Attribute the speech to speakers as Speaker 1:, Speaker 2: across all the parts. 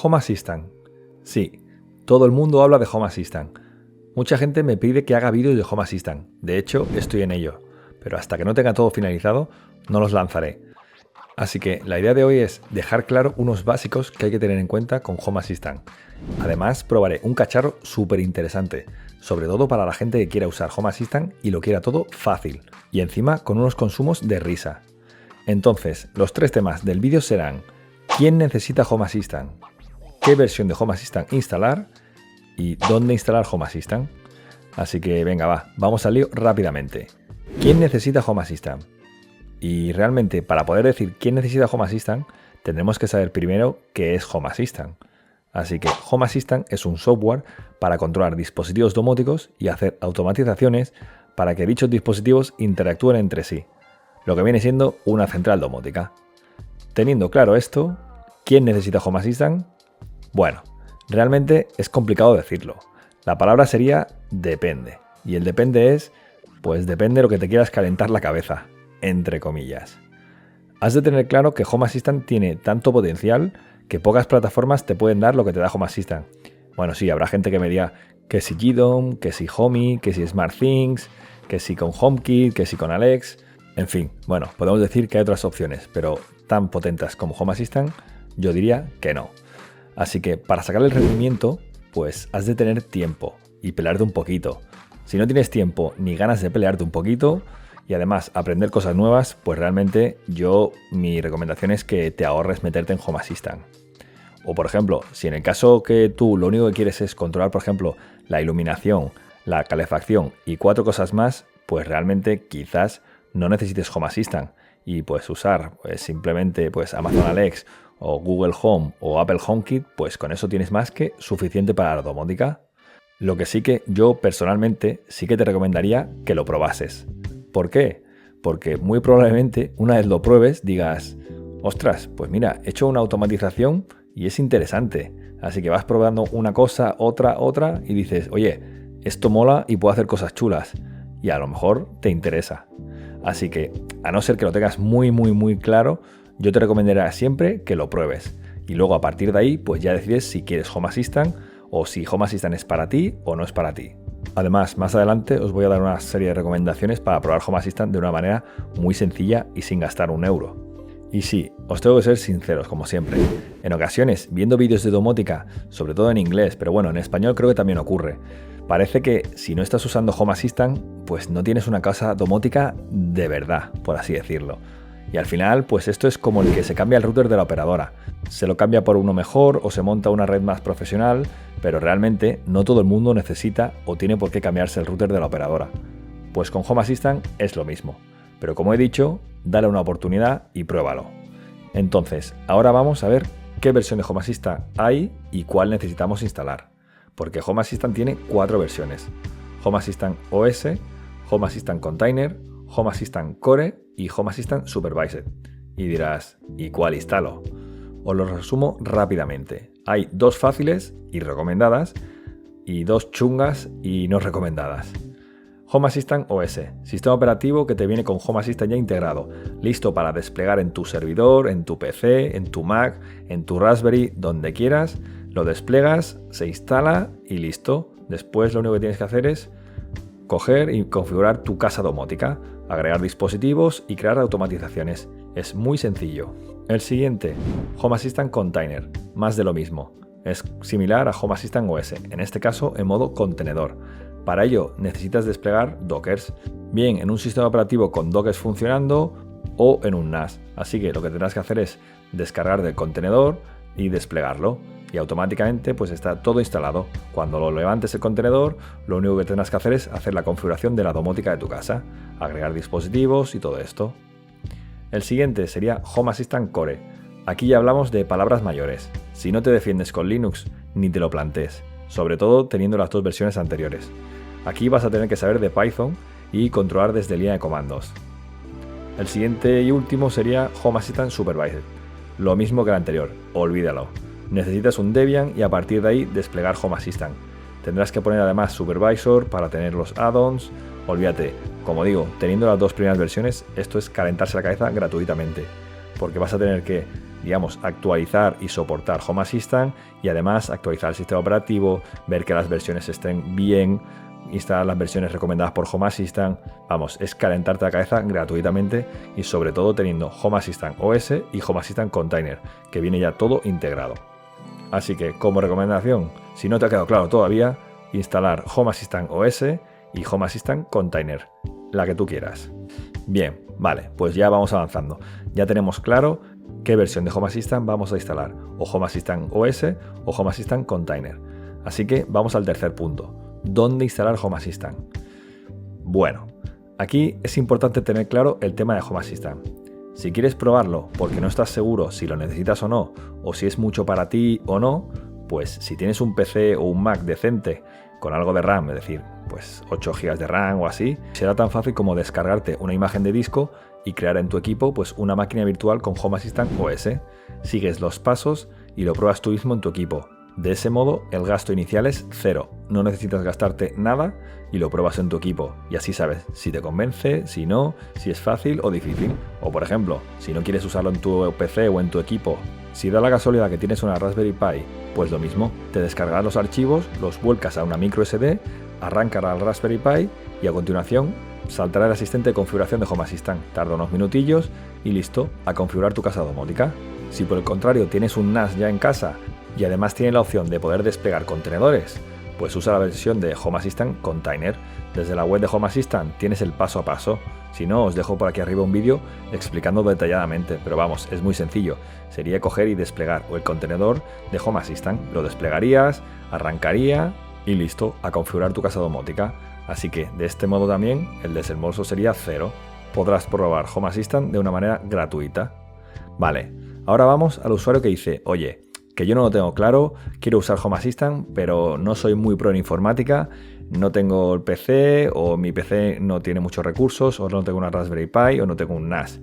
Speaker 1: Home Assistant. Sí, todo el mundo habla de Home Assistant. Mucha gente me pide que haga vídeos de Home Assistant. De hecho, estoy en ello. Pero hasta que no tenga todo finalizado, no los lanzaré. Así que la idea de hoy es dejar claro unos básicos que hay que tener en cuenta con Home Assistant. Además, probaré un cacharro súper interesante, sobre todo para la gente que quiera usar Home Assistant y lo quiera todo fácil, y encima con unos consumos de risa. Entonces, los tres temas del vídeo serán: ¿quién necesita Home Assistant? ¿Qué versión de Home Assistant instalar? ¿Y dónde instalar Home Assistant? Así que venga, vamos al lío rápidamente. ¿Quién necesita Home Assistant? Y realmente, para poder decir quién necesita Home Assistant, tendremos que saber primero qué es Home Assistant. Así que Home Assistant es un software para controlar dispositivos domóticos y hacer automatizaciones para que dichos dispositivos interactúen entre sí, lo que viene siendo una central domótica. Teniendo claro esto, ¿quién necesita Home Assistant? Bueno, realmente es complicado decirlo. La palabra sería depende. Y el depende es, pues depende de lo que te quieras calentar la cabeza, entre comillas. Has de tener claro que Home Assistant tiene tanto potencial que pocas plataformas te pueden dar lo que te da Home Assistant. Bueno, sí, habrá gente que me diga que si GDOM, que si Homey, que si SmartThings, que si con HomeKit, que si con Alex. En fin, bueno, podemos decir que hay otras opciones, pero tan potentes como Home Assistant, yo diría que no. Así que para sacar el rendimiento, pues has de tener tiempo y pelearte un poquito. Si no tienes tiempo ni ganas de pelearte un poquito y además aprender cosas nuevas, pues realmente mi recomendación es que te ahorres meterte en Home Assistant. O por ejemplo, si en el caso que tú lo único que quieres es controlar, por ejemplo, la iluminación, la calefacción y 4 cosas más, pues realmente quizás no necesites Home Assistant y pues usar simplemente Amazon Alex o Google Home o Apple HomeKit, pues con eso tienes más que suficiente para la domótica. Lo que sí que yo personalmente sí que te recomendaría que lo probases. ¿Por qué? Porque muy probablemente una vez lo pruebes digas, ostras, pues mira, he hecho una automatización y es interesante. Así que vas probando una cosa, otra y dices, oye, esto mola y puedo hacer cosas chulas. Y a lo mejor te interesa. Así que, a no ser que lo tengas muy claro, yo te recomendaría siempre que lo pruebes. Y luego a partir de ahí, pues ya decides si quieres Home Assistant o si Home Assistant es para ti o no es para ti. Además, más adelante os voy a dar una serie de recomendaciones para probar Home Assistant de una manera muy sencilla y sin gastar un euro. Y sí, os tengo que ser sinceros, como siempre. En ocasiones, viendo vídeos de domótica, sobre todo en inglés, pero bueno, en español creo que también ocurre, parece que si no estás usando Home Assistant, pues no tienes una casa domótica de verdad, por así decirlo. Y al final, pues esto es como el que se cambia el router de la operadora. Se lo cambia por uno mejor o se monta una red más profesional, pero realmente no todo el mundo necesita o tiene por qué cambiarse el router de la operadora. Pues con Home Assistant es lo mismo. Pero como he dicho, dale una oportunidad y pruébalo. Entonces, ahora vamos a ver qué versión de Home Assistant hay y cuál necesitamos instalar. Porque Home Assistant tiene 4 versiones: Home Assistant OS, Home Assistant Container, Home Assistant Core y Home Assistant Supervised. Y dirás, ¿y cuál instalo? Os lo resumo rápidamente. Hay 2 fáciles y recomendadas y 2 chungas y no recomendadas. Home Assistant OS, sistema operativo que te viene con Home Assistant ya integrado, listo para desplegar en tu servidor, en tu PC, en tu Mac, en tu Raspberry, donde quieras. Lo desplegas, se instala y listo. Después lo único que tienes que hacer es coger y configurar tu casa domótica, agregar dispositivos y crear automatizaciones. Es muy sencillo. El siguiente, Home Assistant Container, más de lo mismo. Es similar a Home Assistant OS, en este caso en modo contenedor. Para ello necesitas desplegar Dockers, bien en un sistema operativo con Dockers funcionando o en un NAS. Así que lo que tendrás que hacer es descargar del contenedor y desplegarlo. Y automáticamente pues está todo instalado. Cuando lo levantes el contenedor, lo único que tendrás que hacer es hacer la configuración de la domótica de tu casa, agregar dispositivos y todo esto. El siguiente sería Home Assistant Core. Aquí ya hablamos de palabras mayores. Si no te defiendes con Linux, ni te lo plantees, sobre todo teniendo las 2 versiones anteriores. Aquí vas a tener que saber de Python y controlar desde línea de comandos. El siguiente y último sería Home Assistant Supervised. Lo mismo que el anterior, olvídalo. Necesitas un Debian y a partir de ahí desplegar Home Assistant. Tendrás que poner además Supervisor para tener los add-ons. Olvídate, como digo, teniendo las 2 primeras versiones, esto es calentarse la cabeza gratuitamente, porque vas a tener que digamos, actualizar y soportar Home Assistant y además actualizar el sistema operativo, ver que las versiones estén bien, instalar las versiones recomendadas por Home Assistant. Vamos, es calentarte la cabeza gratuitamente y sobre todo teniendo Home Assistant OS y Home Assistant Container, que viene ya todo integrado. Así que como recomendación, si no te ha quedado claro todavía, instalar Home Assistant OS y Home Assistant Container, la que tú quieras. Bien, vale, pues ya vamos avanzando. Ya tenemos claro qué versión de Home Assistant vamos a instalar, o Home Assistant OS o Home Assistant Container. Así que vamos al tercer punto. ¿Dónde instalar Home Assistant? Bueno, aquí es importante tener claro el tema de Home Assistant. Si quieres probarlo porque no estás seguro si lo necesitas o no, o si es mucho para ti o no, pues si tienes un PC o un Mac decente con algo de RAM, es decir, pues 8 GB de RAM o así, será tan fácil como descargarte una imagen de disco y crear en tu equipo pues una máquina virtual con Home Assistant OS. Sigues los pasos y lo pruebas tú mismo en tu equipo. De ese modo, el gasto inicial es cero, no necesitas gastarte nada y lo pruebas en tu equipo y así sabes si te convence, si no, si es fácil o difícil. O por ejemplo, si no quieres usarlo en tu PC o en tu equipo, si da la casualidad que tienes una Raspberry Pi, pues lo mismo, te descargarás los archivos, los vuelcas a una micro SD, arrancará el Raspberry Pi y a continuación saltará el asistente de configuración de Home Assistant. Tarda unos minutillos y listo, a configurar tu casa domótica. Si por el contrario tienes un NAS ya en casa y además tiene la opción de poder desplegar contenedores, pues usa la versión de Home Assistant Container. Desde la web de Home Assistant tienes el paso a paso. Si no, os dejo por aquí arriba un vídeo explicando detalladamente, pero vamos, es muy sencillo. Sería coger y desplegar el contenedor de Home Assistant. Lo desplegarías, arrancaría y listo, a configurar tu casa domótica. Así que de este modo también el desembolso sería cero. Podrás probar Home Assistant de una manera gratuita. Vale, ahora vamos al usuario que dice, oye, que yo no lo tengo claro, quiero usar Home Assistant, pero no soy muy pro en informática, no tengo el PC, o mi PC no tiene muchos recursos, o no tengo una Raspberry Pi, o no tengo un NAS.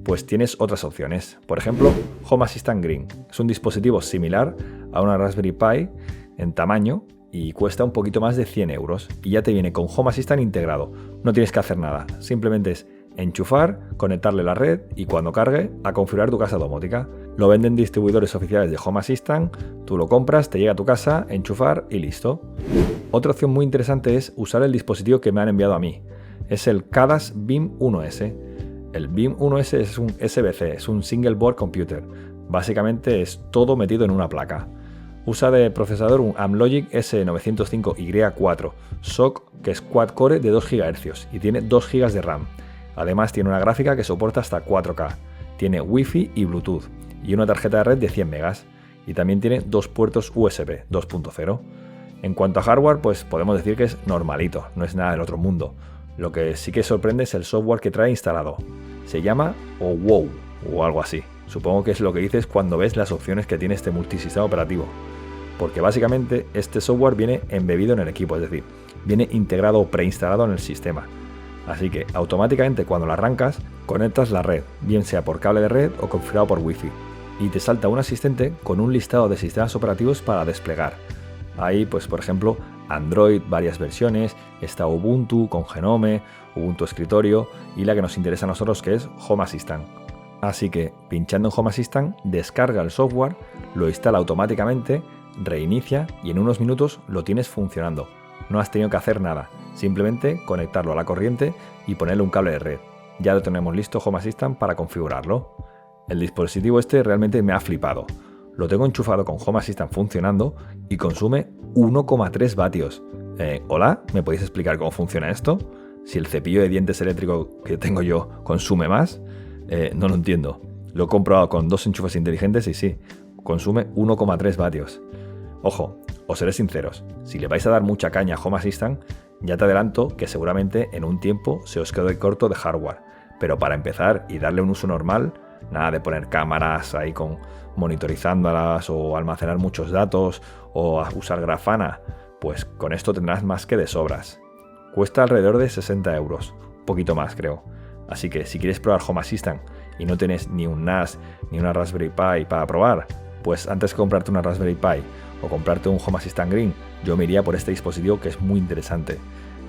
Speaker 1: Pues tienes otras opciones. Por ejemplo, Home Assistant Green. Es un dispositivo similar a una Raspberry Pi en tamaño y cuesta un poquito más de 100 euros. Y ya te viene con Home Assistant integrado. No tienes que hacer nada, simplemente es enchufar, conectarle la red y cuando cargue, a configurar tu casa domótica. Lo venden distribuidores oficiales de Home Assistant, tú lo compras, te llega a tu casa, enchufar y listo. Otra opción muy interesante es usar el dispositivo que me han enviado a mí. Es el CADAS BIM 1S. El BIM 1S es un SBC, es un Single Board Computer. Básicamente es todo metido en una placa. Usa de procesador un Amlogic S905Y4 SoC, que es quad core de 2 GHz y tiene 2 GB de RAM. Además tiene una gráfica que soporta hasta 4K, tiene Wi-Fi y Bluetooth y una tarjeta de red de 100 megas y también tiene 2 puertos USB 2.0. En cuanto a hardware, pues podemos decir que es normalito, no es nada del otro mundo. Lo que sí que sorprende es el software que trae instalado. Se llama OWOW o algo así. Supongo que es lo que dices cuando ves las opciones que tiene este multisistema operativo. Porque básicamente este software viene embebido en el equipo, es decir, viene integrado o preinstalado en el sistema. Así que automáticamente cuando lo arrancas, conectas la red, bien sea por cable de red o configurado por Wi-Fi, y te salta un asistente con un listado de sistemas operativos para desplegar. Ahí, pues por ejemplo, Android, varias versiones, está Ubuntu con Genome, Ubuntu Escritorio y la que nos interesa a nosotros que es Home Assistant. Así que pinchando en Home Assistant, descarga el software, lo instala automáticamente, reinicia y en unos minutos lo tienes funcionando. No has tenido que hacer nada, simplemente conectarlo a la corriente y ponerle un cable de red. Ya lo tenemos listo Home Assistant para configurarlo. El dispositivo este realmente me ha flipado. Lo tengo enchufado con Home Assistant funcionando y consume 1,3 vatios. ¿Hola? ¿Me podéis explicar cómo funciona esto? Si el cepillo de dientes eléctrico que tengo yo consume más, no lo entiendo. Lo he comprobado con 2 enchufes inteligentes y sí, consume 1,3 vatios. Ojo, os seré sinceros, si le vais a dar mucha caña a Home Assistant, ya te adelanto que seguramente en un tiempo se os quede corto de hardware, pero para empezar y darle un uso normal, nada de poner cámaras ahí con monitorizándolas o almacenar muchos datos o usar Grafana, pues con esto tendrás más que de sobras. Cuesta alrededor de 60 euros, un poquito más creo. Así que si quieres probar Home Assistant y no tienes ni un NAS ni una Raspberry Pi para probar, pues antes que comprarte una Raspberry Pi o comprarte un Home Assistant Green, yo me iría por este dispositivo que es muy interesante.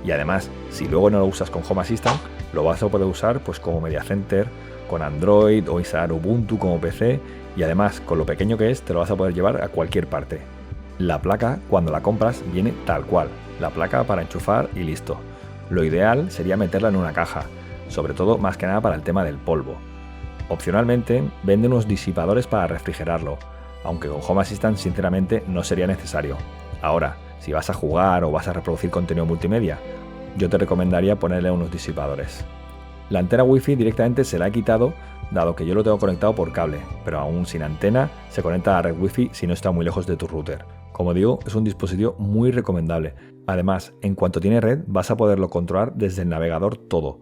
Speaker 1: Y además, si luego no lo usas con Home Assistant, lo vas a poder usar pues como Media Center, con Android o instalar Ubuntu como PC y además con lo pequeño que es te lo vas a poder llevar a cualquier parte. La placa cuando la compras viene tal cual, la placa para enchufar y listo. Lo ideal sería meterla en una caja, sobre todo más que nada para el tema del polvo. Opcionalmente venden unos disipadores para refrigerarlo, aunque con Home Assistant sinceramente no sería necesario. Ahora, si vas a jugar o vas a reproducir contenido multimedia, yo te recomendaría ponerle unos disipadores. La antena Wi-Fi directamente se la he quitado, dado que yo lo tengo conectado por cable, pero aún sin antena se conecta a la red Wi-Fi si no está muy lejos de tu router. Como digo, es un dispositivo muy recomendable. Además, en cuanto tiene red, vas a poderlo controlar desde el navegador todo.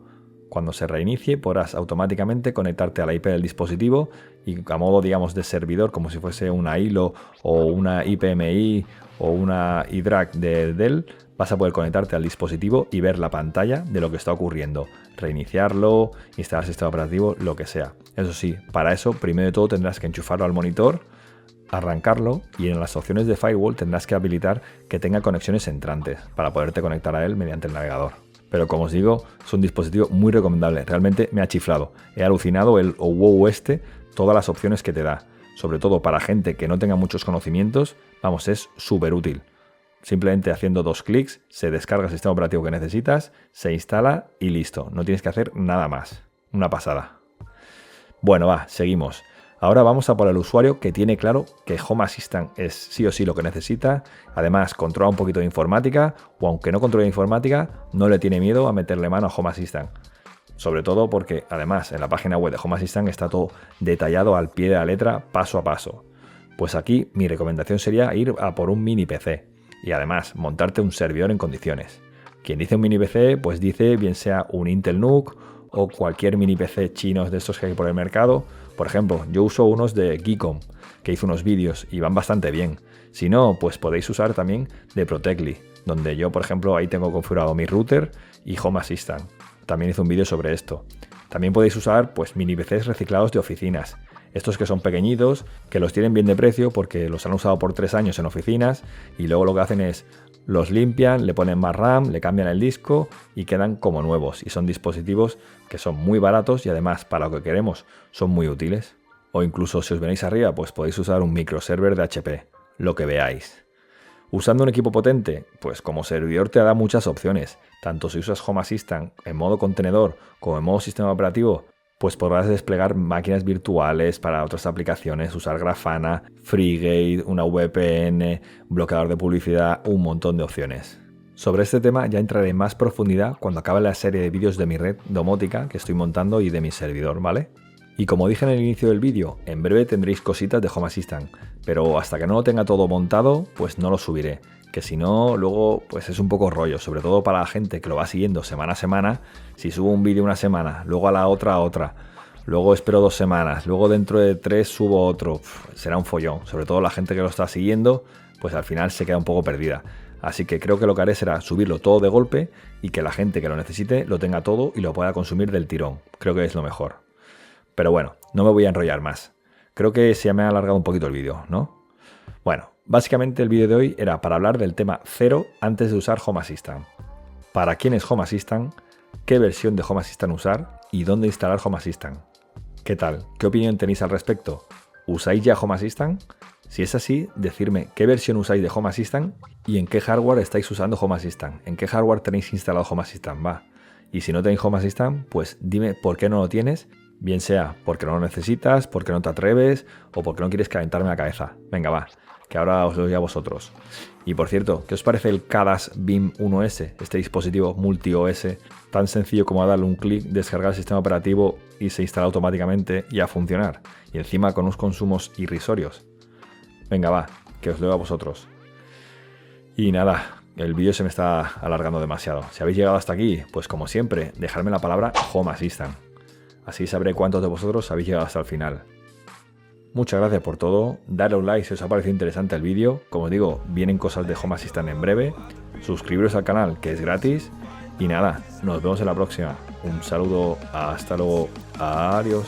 Speaker 1: Cuando se reinicie, podrás automáticamente conectarte a la IP del dispositivo y a modo, digamos, de servidor, como si fuese una ILO o una IPMI o una iDRAC de Dell, vas a poder conectarte al dispositivo y ver la pantalla de lo que está ocurriendo. Reiniciarlo, instalar sistema operativo, lo que sea. Eso sí, para eso, primero de todo tendrás que enchufarlo al monitor, arrancarlo y en las opciones de firewall tendrás que habilitar que tenga conexiones entrantes para poderte conectar a él mediante el navegador. Pero como os digo, es un dispositivo muy recomendable, realmente me ha chiflado. He alucinado el wow todas las opciones que te da. Sobre todo para gente que no tenga muchos conocimientos, vamos, es súper útil. Simplemente haciendo 2 clics, se descarga el sistema operativo que necesitas, se instala y listo. No tienes que hacer nada más. Una pasada. Bueno, va, seguimos. Ahora vamos a por el usuario que tiene claro que Home Assistant es sí o sí lo que necesita. Además, controla un poquito de informática o aunque no controle informática, no le tiene miedo a meterle mano a Home Assistant. Sobre todo porque además en la página web de Home Assistant está todo detallado al pie de la letra, paso a paso. Pues aquí mi recomendación sería ir a por un mini PC y además montarte un servidor en condiciones. Quien dice un mini PC, pues dice bien sea un Intel NUC o cualquier mini PC chinos de estos que hay por el mercado. Por ejemplo, yo uso unos de Geekom, que hizo unos vídeos y van bastante bien. Si no, pues podéis usar también de Protectli, donde yo, por ejemplo, ahí tengo configurado mi router y Home Assistant. También hice un vídeo sobre esto. También podéis usar pues mini PCs reciclados de oficinas. Estos que son pequeñitos, que los tienen bien de precio porque los han usado por 3 años en oficinas y luego lo que hacen es los limpian, le ponen más RAM, le cambian el disco y quedan como nuevos. Y son dispositivos que son muy baratos y además para lo que queremos son muy útiles. O incluso si os venís arriba pues podéis usar un microserver de HP, lo que veáis. Usando un equipo potente, pues como servidor te da muchas opciones. Tanto si usas Home Assistant en modo contenedor como en modo sistema operativo, pues podrás desplegar máquinas virtuales para otras aplicaciones, usar Grafana, FreeGate, una VPN, bloqueador de publicidad, un montón de opciones. Sobre este tema ya entraré en más profundidad cuando acabe la serie de vídeos de mi red domótica que estoy montando y de mi servidor, ¿vale? Y como dije en el inicio del vídeo, en breve tendréis cositas de Home Assistant, pero hasta que no lo tenga todo montado, pues no lo subiré, que si no, luego pues es un poco rollo, sobre todo para la gente que lo va siguiendo semana a semana. Si subo un vídeo una semana, luego a la otra, luego espero 2 semanas, luego dentro de 3 subo otro, será un follón, sobre todo la gente que lo está siguiendo, pues al final se queda un poco perdida. Así que creo que lo que haré será subirlo todo de golpe y que la gente que lo necesite lo tenga todo y lo pueda consumir del tirón, creo que es lo mejor. Pero bueno, no me voy a enrollar más. Creo que se me ha alargado un poquito el vídeo, ¿no? Bueno, básicamente el vídeo de hoy era para hablar del tema 0 antes de usar Home Assistant. ¿Para quién es Home Assistant? ¿Qué versión de Home Assistant usar? ¿Y dónde instalar Home Assistant? ¿Qué tal? ¿Qué opinión tenéis al respecto? ¿Usáis ya Home Assistant? Si es así, decidme qué versión usáis de Home Assistant y en qué hardware estáis usando Home Assistant. ¿En qué hardware tenéis instalado Home Assistant? Va. Y si no tenéis Home Assistant, pues dime por qué no lo tienes. Bien sea porque no lo necesitas, porque no te atreves o porque no quieres calentarme la cabeza. Venga, va, que ahora os lo doy a vosotros. Y por cierto, ¿qué os parece el CADAS BIM 1S? Este dispositivo multi-OS, tan sencillo como darle un clic, descargar el sistema operativo y se instala automáticamente y a funcionar. Y encima con unos consumos irrisorios. Venga, va, que os lo doy a vosotros. Y nada, el vídeo se me está alargando demasiado. Si habéis llegado hasta aquí, pues como siempre, dejadme la palabra Home Assistant. Así sabré cuántos de vosotros habéis llegado hasta el final. Muchas gracias por todo, dadle un like si os ha parecido interesante el vídeo. Como os digo, vienen cosas de Home Assistant en breve. Suscribiros al canal, que es gratis. Y nada, nos vemos en la próxima. Un saludo, hasta luego, adiós.